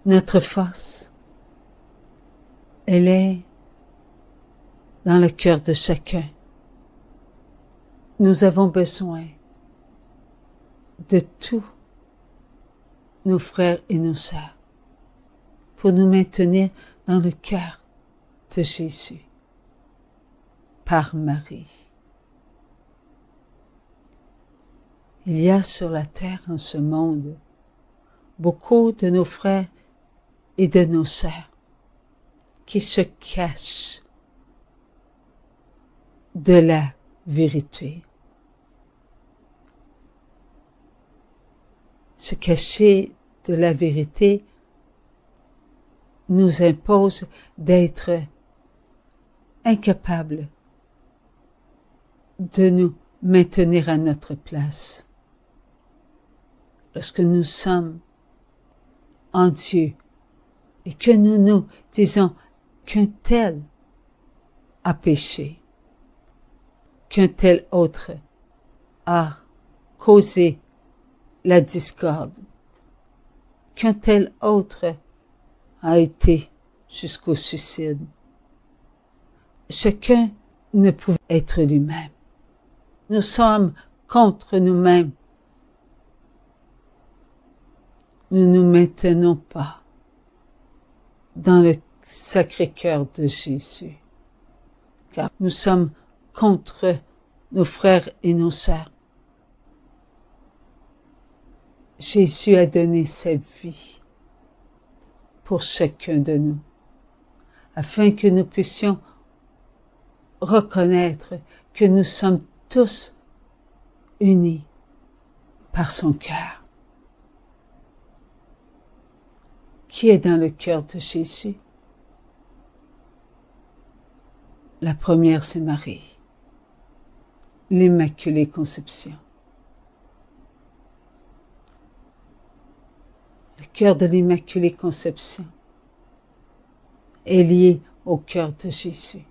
Notre force, elle est dans le cœur de chacun. Nous avons besoin de tous nos frères et nos sœurs pour nous maintenir dans le cœur de Jésus par Marie. Il y a sur la terre, en ce monde, beaucoup de nos frères et de nos sœurs qui se cachent de la vérité. Se cacher de la vérité nous impose d'être incapables de nous maintenir à notre place. Lorsque nous sommes en Dieu et que nous nous disons qu'un tel a péché, qu'un tel autre a causé la discorde, qu'un tel autre a été jusqu'au suicide. Chacun ne pouvait être lui-même. Nous sommes contre nous-mêmes. Nous ne nous maintenons pas dans le Sacré-Cœur de Jésus, car nous sommes contre nos frères et nos sœurs. Jésus a donné sa vie pour chacun de nous, afin que nous puissions reconnaître que nous sommes tous unis par son cœur. Qui est dans le cœur de Jésus? La première, c'est Marie, l'Immaculée Conception. Le cœur de l'Immaculée Conception est lié au cœur de Jésus.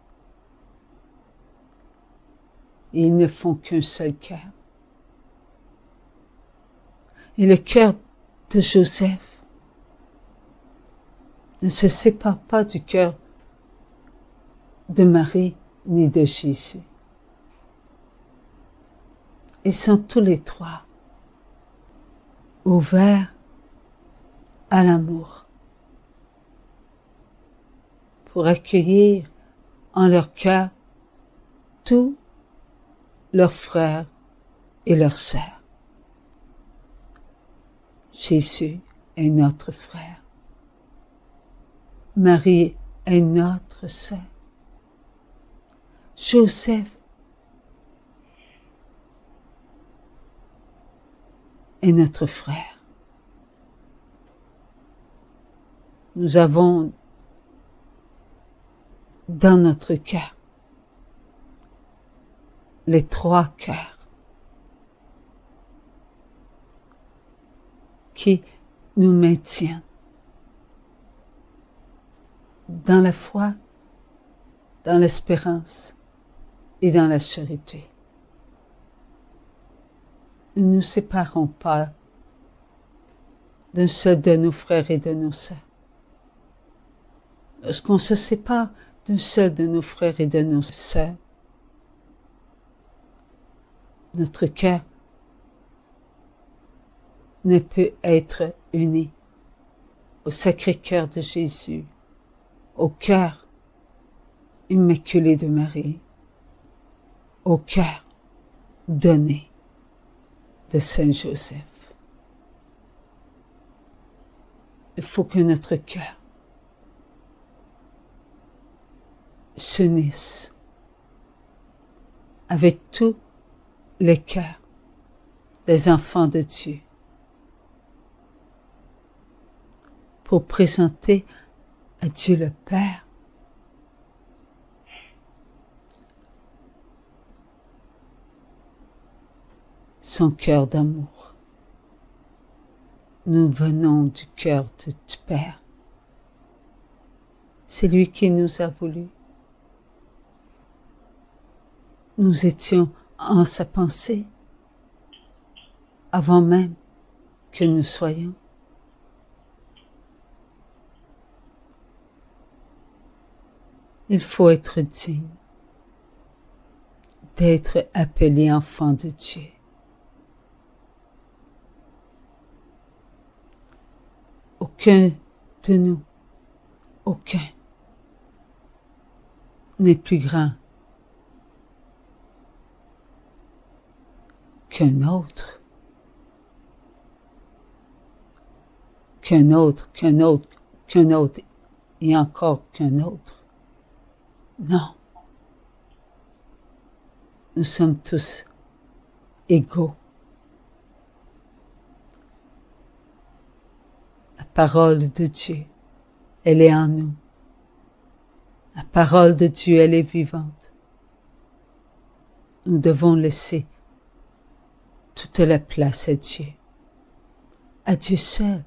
Et ils ne font qu'un seul cœur. Et le cœur de Joseph ne se sépare pas du cœur de Marie ni de Jésus. Ils sont tous les trois ouverts à l'amour pour accueillir en leur cœur tous leurs frères et leurs sœurs. Jésus est notre frère. Marie est notre sœur. Joseph est notre frère. Nous avons dans notre cœur les trois cœurs qui nous maintiennent dans la foi, dans l'espérance et dans la charité. Nous ne nous séparons pas d'un seul de nos frères et de nos sœurs. Lorsqu'on se sépare d'un seul de nos frères et de nos sœurs, notre cœur ne peut être uni au Sacré-Cœur de Jésus, au cœur immaculé de Marie, au cœur donné de Saint Joseph. Il faut que notre cœur s'unisse avec tous les cœurs des enfants de Dieu pour présenter à Dieu le Père son cœur d'amour. Nous venons du cœur du Père. C'est lui qui nous a voulu. Nous étions en sa pensée avant même que nous soyons. Il faut être digne d'être appelé enfant de Dieu. Aucun de nous, aucun, n'est plus grand qu'un autre, et encore qu'un autre. Non. Nous sommes tous égaux. La parole de Dieu, elle est en nous. La parole de Dieu, elle est vivante. Nous devons laisser toute la place à Dieu seul.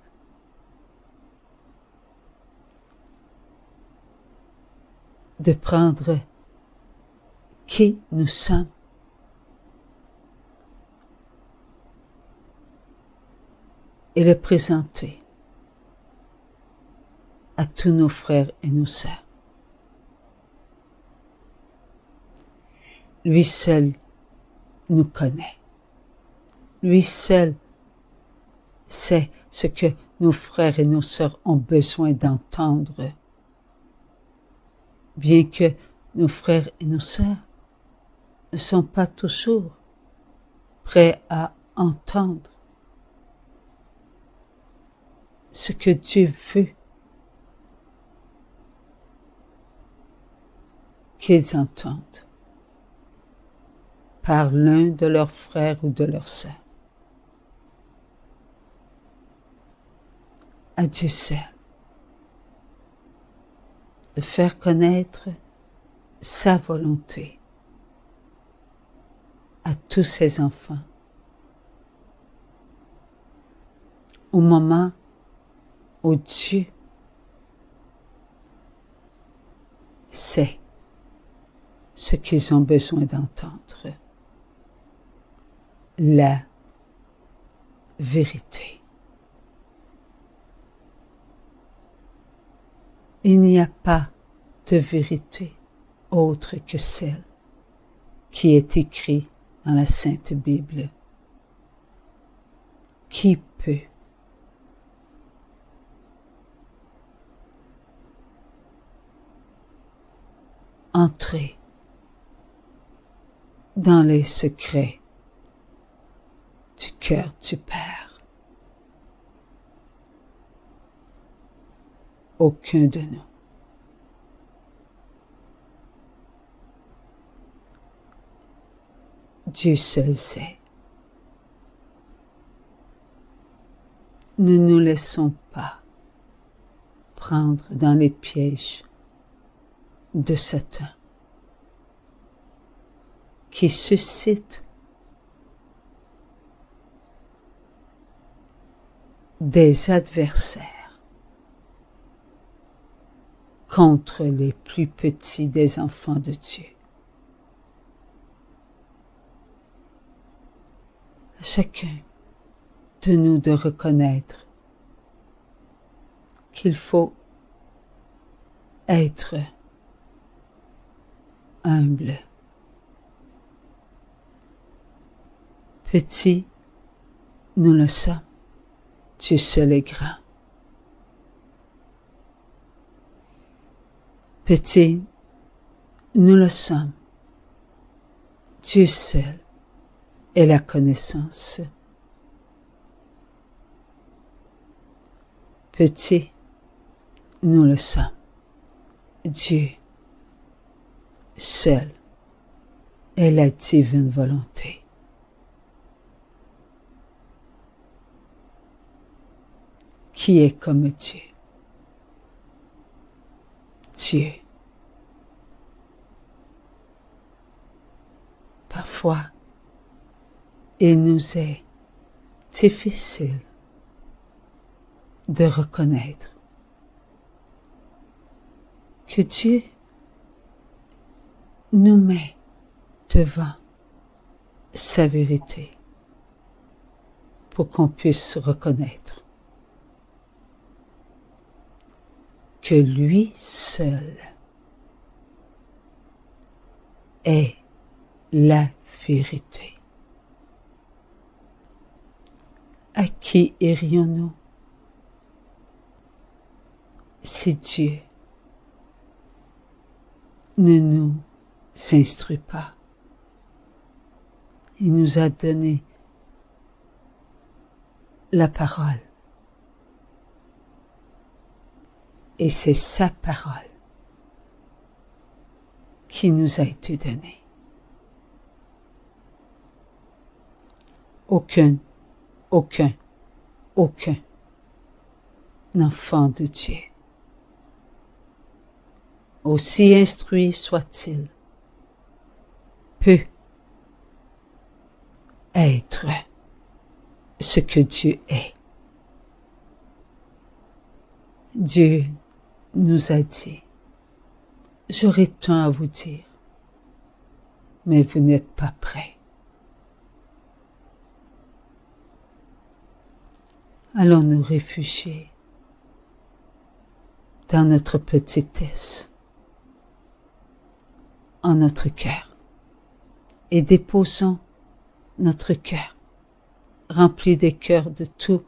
De prendre qui nous sommes et le présenter à tous nos frères et nos sœurs. Lui seul nous connaît. Lui seul sait ce que nos frères et nos sœurs ont besoin d'entendre. Bien que nos frères et nos sœurs ne sont pas toujours prêts à entendre ce que Dieu veut qu'ils entendent par l'un de leurs frères ou de leurs sœurs. À Dieu seul de faire connaître sa volonté à tous ses enfants au moment où Dieu sait ce qu'ils ont besoin d'entendre, la vérité. Il n'y a pas de vérité autre que celle qui est écrite dans la Sainte Bible. Qui peut entrer dans les secrets du cœur du Père? Aucun de nous. Dieu seul sait. Ne nous laissons pas prendre dans les pièges de Satan qui suscite des adversaires contre les plus petits des enfants de Dieu. À chacun de nous de reconnaître qu'il faut être humble. Petit, nous le sommes. Dieu seul est grand. Petit, nous le sommes. Dieu seul est la connaissance. Petit, nous le sommes. Dieu seul est la divine volonté. Qui est comme Dieu? Dieu. Parfois, il nous est difficile de reconnaître que Dieu nous met devant sa vérité pour qu'on puisse reconnaître que lui seul est la vérité. À qui irions-nous? Si Dieu ne nous instruit pas, il nous a donné la parole. Et c'est sa parole qui nous a été donnée. Aucun enfant de Dieu, aussi instruit soit-il, peut être ce que Dieu est. Dieu nous a dit, j'aurais tant à vous dire, mais vous n'êtes pas prêts. Allons nous réfugier dans notre petitesse, en notre cœur, et déposons notre cœur, rempli des cœurs de tous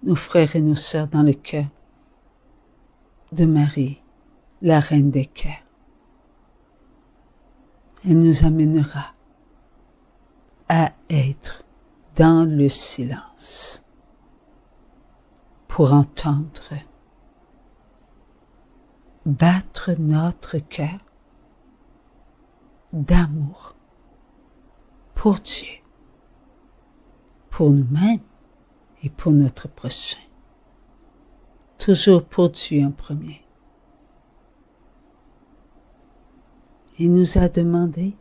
nos frères et nos sœurs dans le cœur de Marie, la reine des cœurs. Elle nous amènera à être dans le silence pour entendre battre notre cœur d'amour pour Dieu, pour nous-mêmes et pour notre prochain. Toujours pour Dieu en premier. Il nous a demandé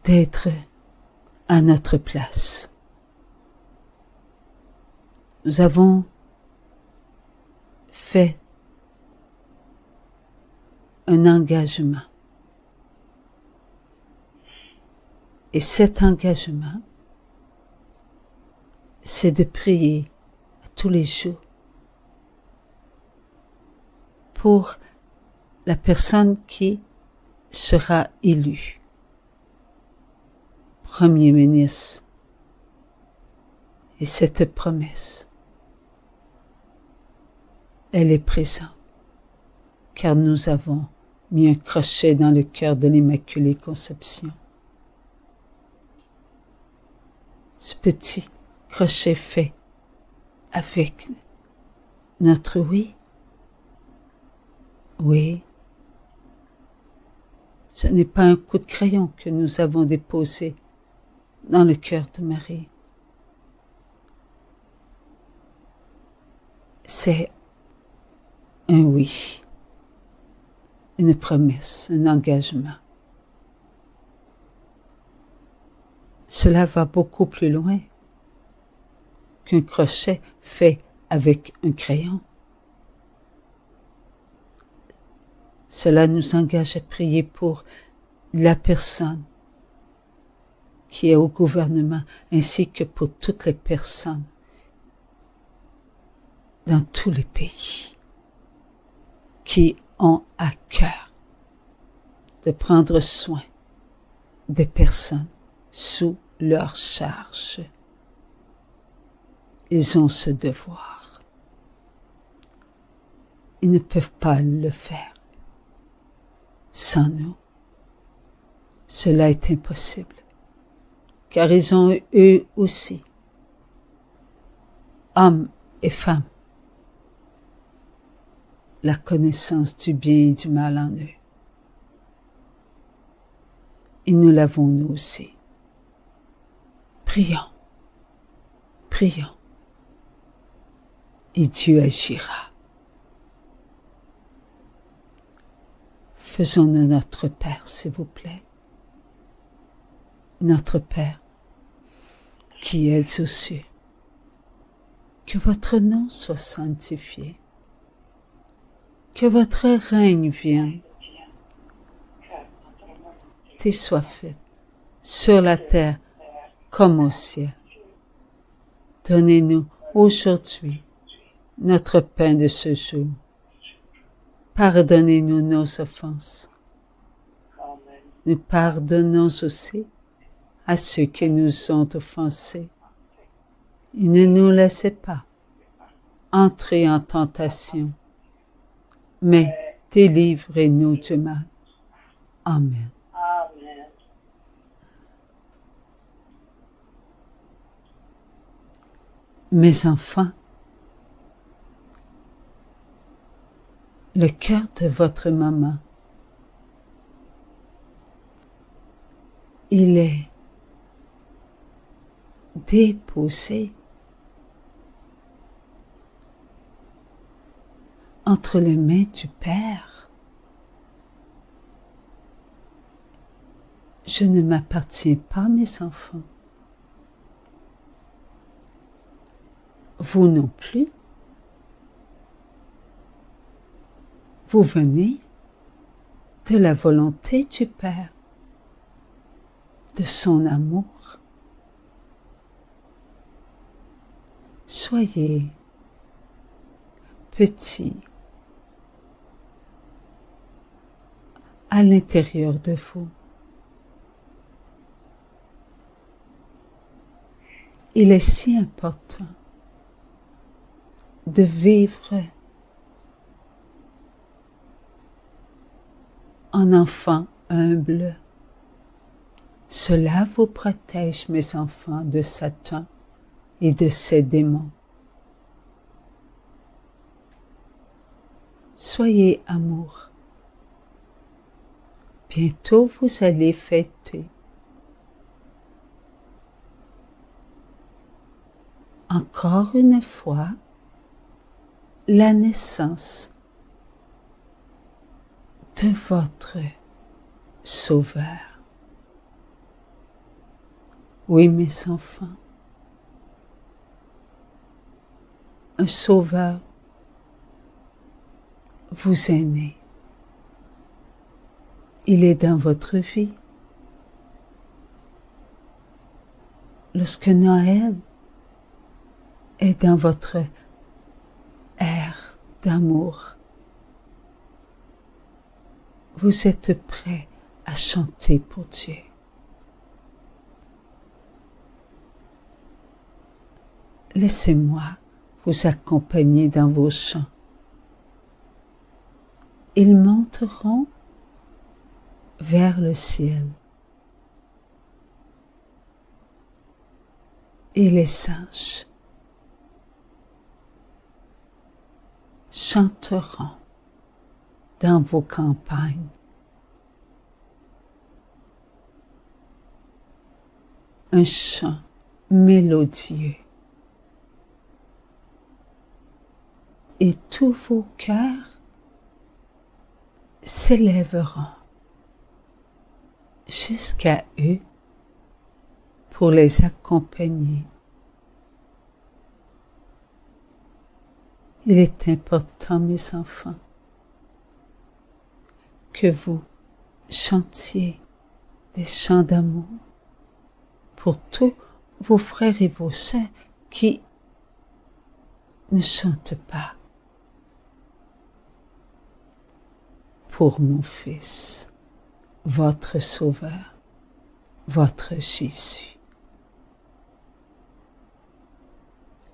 d'être à notre place. Nous avons fait un engagement. Et cet engagement, c'est de prier tous les jours pour la personne qui sera élue Premier ministre. Et cette promesse, elle est présente, car nous avons mis un crochet dans le cœur de l'Immaculée Conception. Ce petit crochet fait avec notre oui. Oui, ce n'est pas un coup de crayon que nous avons déposé dans le cœur de Marie. C'est un oui, une promesse, un engagement. Cela va beaucoup plus loin qu'un crochet fait avec un crayon. Cela nous engage à prier pour la personne qui est au gouvernement, ainsi que pour toutes les personnes dans tous les pays qui ont à cœur de prendre soin des personnes sous leur charge. Ils ont ce devoir. Ils ne peuvent pas le faire sans nous. Cela est impossible, car ils ont eux aussi, hommes et femmes, la connaissance du bien et du mal en eux. Et nous l'avons nous aussi. Prions, prions, et Dieu agira. Faisons-nous notre Père, s'il vous plaît. Notre Père, qui es aux cieux, que votre nom soit sanctifié, que votre règne vienne, tes soit faite sur la terre comme au ciel. Donnez-nous aujourd'hui notre pain de ce jour. Pardonnez-nous nos offenses. Amen. Nous pardonnons aussi à ceux qui nous ont offensés. Et ne nous laissez pas entrer en tentation, mais délivrez-nous du mal. Amen. Amen. Mes enfants, le cœur de votre maman, il est déposé entre les mains du Père. Je ne m'appartiens pas, mes enfants. Vous non plus. Vous venez de la volonté du Père, de son amour. Soyez petits à l'intérieur de vous. Il est si important de vivre en enfant humble. Cela vous protège, mes enfants, de Satan et de ses démons. Soyez amour. Bientôt vous allez fêter encore une fois la naissance de votre Sauveur. Oui, mes enfants, un Sauveur vous est né. Il est dans votre vie. Lorsque Noël est dans votre ère d'amour, vous êtes prêts à chanter pour Dieu. Laissez-moi vous accompagner dans vos chants. Ils monteront vers le ciel. Et les anges chanteront dans vos campagnes. Un chant mélodieux. Et tous vos cœurs s'élèveront jusqu'à eux pour les accompagner. Il est important, mes enfants, que vous chantiez des chants d'amour pour tous vos frères et vos sœurs qui ne chantent pas. Pour mon Fils, votre Sauveur, votre Jésus.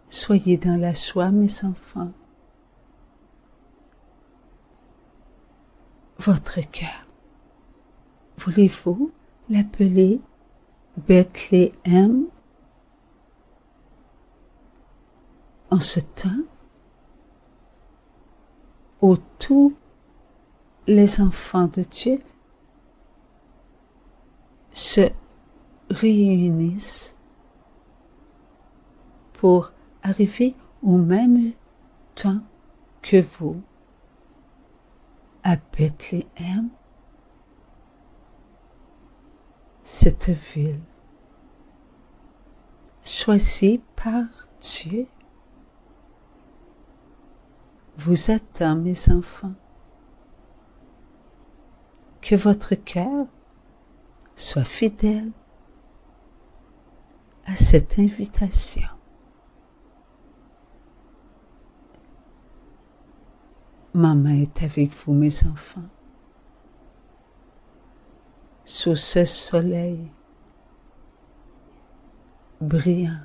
Soyez dans la joie, mes enfants. Votre cœur, voulez-vous l'appeler Bethléem en ce temps où tous les enfants de Dieu se réunissent pour arriver au même temps que vous à Bethléem, cette ville choisie par Dieu vous attend, mes enfants. Que votre cœur soit fidèle à cette invitation. Ma main est avec vous, mes enfants. Sous ce soleil brillant,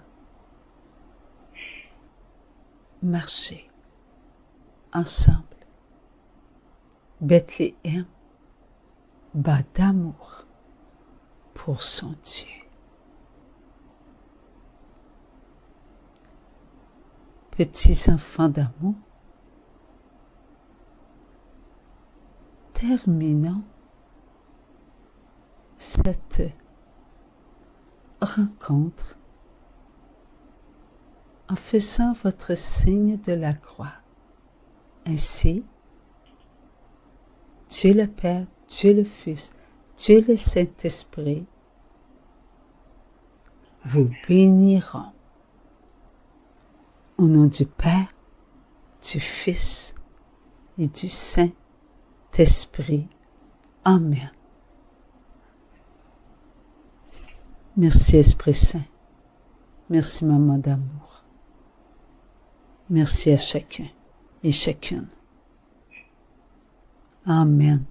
marchez ensemble. Bethléem bat d'amour pour son Dieu. Petits enfants d'amour, terminons cette rencontre en faisant votre signe de la croix. Ainsi, Dieu le Père, Dieu le Fils, Dieu le Saint-Esprit vous béniront. Au nom du Père, du Fils et du Saint-Esprit. Amen. Merci Esprit Saint. Merci Maman d'amour. Merci à chacun et chacune. Amen.